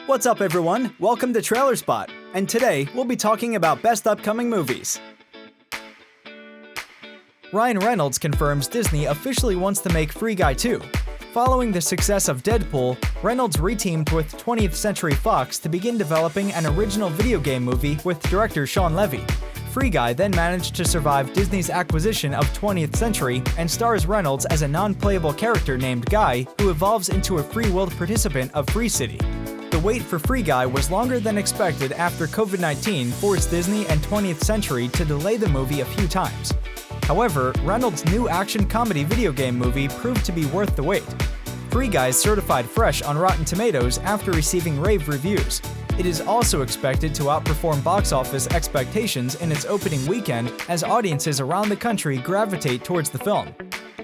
What's up, everyone? Welcome to TrailerSpot, and today we'll be talking about best upcoming movies. Ryan Reynolds confirms Disney officially wants to make Free Guy 2. Following the success of Deadpool, Reynolds reteamed with 20th Century Fox to begin developing an original video game movie with director Shawn Levy. Free Guy then managed to survive Disney's acquisition of 20th Century and stars Reynolds as a non-playable character named Guy who evolves into a free-willed participant of Free City. The wait for Free Guy was longer than expected after COVID-19 forced Disney and 20th Century to delay the movie a few times. However, Reynolds' new action comedy video game movie proved to be worth the wait. Free Guy is certified fresh on Rotten Tomatoes after receiving rave reviews. It is also expected to outperform box office expectations in its opening weekend as audiences around the country gravitate towards the film.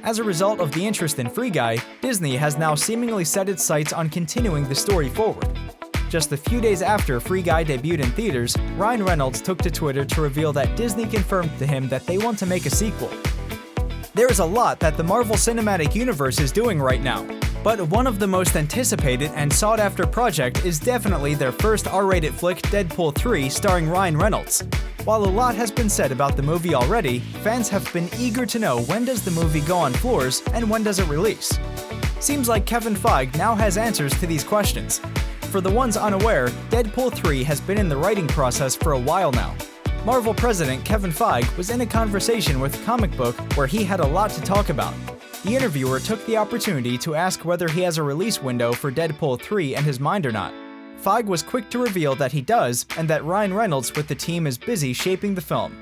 As a result of the interest in Free Guy, Disney has now seemingly set its sights on continuing the story forward. Just a few days after Free Guy debuted in theaters, Ryan Reynolds took to Twitter to reveal that Disney confirmed to him that they want to make a sequel. There is a lot that the Marvel Cinematic Universe is doing right now, but one of the most anticipated and sought-after project is definitely their first R-rated flick, Deadpool 3, starring Ryan Reynolds. While a lot has been said about the movie already, fans have been eager to know when does the movie go on floors and when does it release. Seems like Kevin Feige now has answers to these questions. For the ones unaware, Deadpool 3 has been in the writing process for a while now. Marvel president Kevin Feige was in a conversation with Comic Book where he had a lot to talk about. The interviewer took the opportunity to ask whether he has a release window for Deadpool 3 in his mind or not. Feige was quick to reveal that he does, and that Ryan Reynolds with the team is busy shaping the film.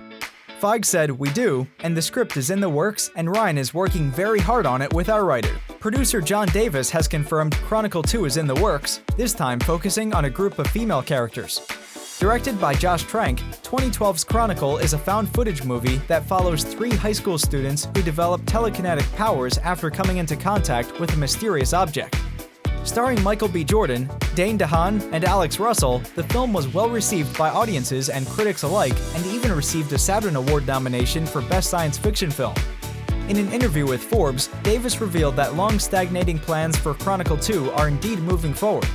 Feige said, "We do, and the script is in the works, and Ryan is working very hard on it with our writer." Producer John Davis has confirmed Chronicle 2 is in the works, this time focusing on a group of female characters. Directed by Josh Trank, 2012's Chronicle is a found-footage movie that follows 3 high school students who develop telekinetic powers after coming into contact with a mysterious object. Starring Michael B. Jordan, Dane DeHaan, and Alex Russell, the film was well-received by audiences and critics alike and even received a Saturn Award nomination for Best Science Fiction Film. In an interview with Forbes, Davis revealed that long-stagnating plans for Chronicle 2 are indeed moving forward.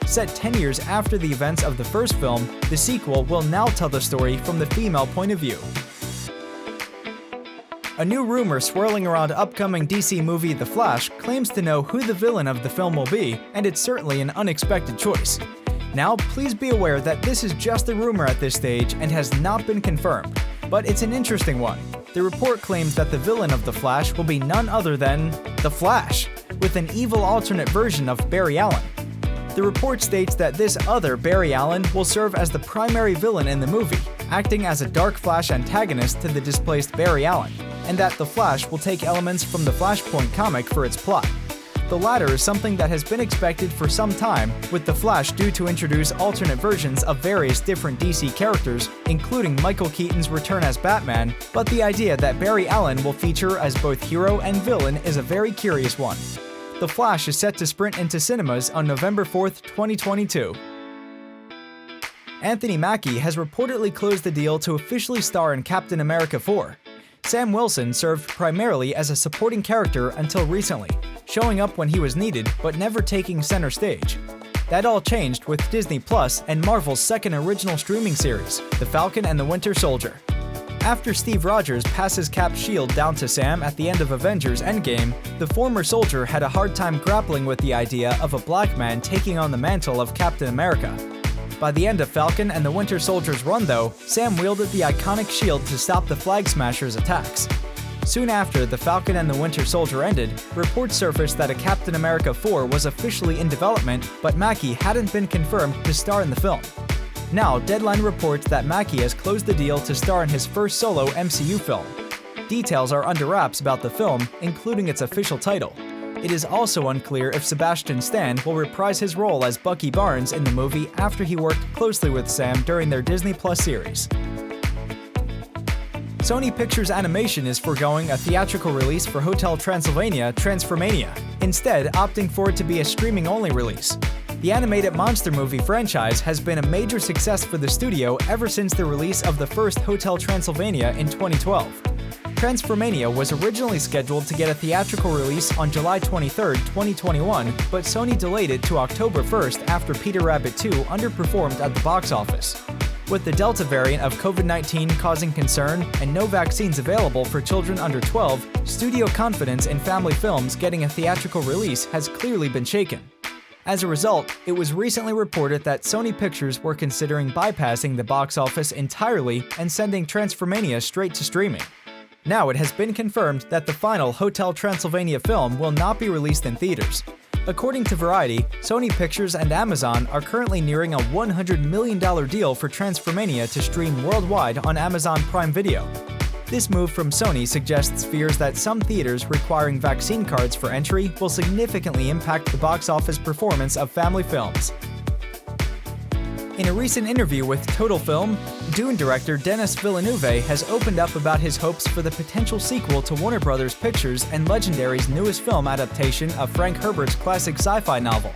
Set 10 years after the events of the first film, the sequel will now tell the story from the female point of view. A new rumor swirling around upcoming DC movie The Flash claims to know who the villain of the film will be, and it's certainly an unexpected choice. Now, please be aware that this is just a rumor at this stage and has not been confirmed, but it's an interesting one. The report claims that the villain of The Flash will be none other than The Flash, with an evil alternate version of Barry Allen. The report states that this other Barry Allen will serve as the primary villain in the movie, acting as a Dark Flash antagonist to the displaced Barry Allen, and that The Flash will take elements from the Flashpoint comic for its plot. The latter is something that has been expected for some time, with The Flash due to introduce alternate versions of various different DC characters, including Michael Keaton's return as Batman, but the idea that Barry Allen will feature as both hero and villain is a very curious one. The Flash is set to sprint into cinemas on November 4th, 2022. Anthony Mackie has reportedly closed the deal to officially star in Captain America 4. Sam Wilson served primarily as a supporting character until recently, showing up when he was needed but never taking center stage. That all changed with Disney Plus and Marvel's second original streaming series, The Falcon and the Winter Soldier. After Steve Rogers passes Cap's shield down to Sam at the end of Avengers Endgame, the former soldier had a hard time grappling with the idea of a black man taking on the mantle of Captain America. By the end of Falcon and the Winter Soldier's run, though, Sam wielded the iconic shield to stop the Flag Smasher's attacks. Soon after The Falcon and the Winter Soldier ended, reports surfaced that a Captain America 4 was officially in development, but Mackie hadn't been confirmed to star in the film. Now, Deadline reports that Mackie has closed the deal to star in his first solo MCU film. Details are under wraps about the film, including its official title. It is also unclear if Sebastian Stan will reprise his role as Bucky Barnes in the movie after he worked closely with Sam during their Disney Plus series. Sony Pictures Animation is foregoing a theatrical release for Hotel Transylvania Transformania, instead opting for it to be a streaming-only release. The animated monster movie franchise has been a major success for the studio ever since the release of the first Hotel Transylvania in 2012. Transylvania was originally scheduled to get a theatrical release on July 23, 2021, but Sony delayed it to October 1st after Peter Rabbit 2 underperformed at the box office. With the Delta variant of COVID-19 causing concern and no vaccines available for children under 12, studio confidence in family films getting a theatrical release has clearly been shaken. As a result, it was recently reported that Sony Pictures were considering bypassing the box office entirely and sending Transylvania straight to streaming. Now it has been confirmed that the final Hotel Transylvania film will not be released in theaters. According to Variety, Sony Pictures and Amazon are currently nearing a $100 million deal for Transylvania to stream worldwide on Amazon Prime Video. This move from Sony suggests fears that some theaters requiring vaccine cards for entry will significantly impact the box office performance of family films. In a recent interview with Total Film, Dune director Denis Villeneuve has opened up about his hopes for the potential sequel to Warner Bros. Pictures and Legendary's newest film adaptation of Frank Herbert's classic sci-fi novel.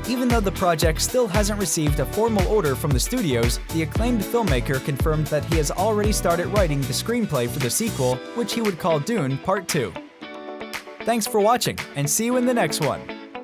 Even though the project still hasn't received a formal order from the studios, the acclaimed filmmaker confirmed that he has already started writing the screenplay for the sequel, which he would call Dune Part Two. Thanks for watching, and see you in the next one!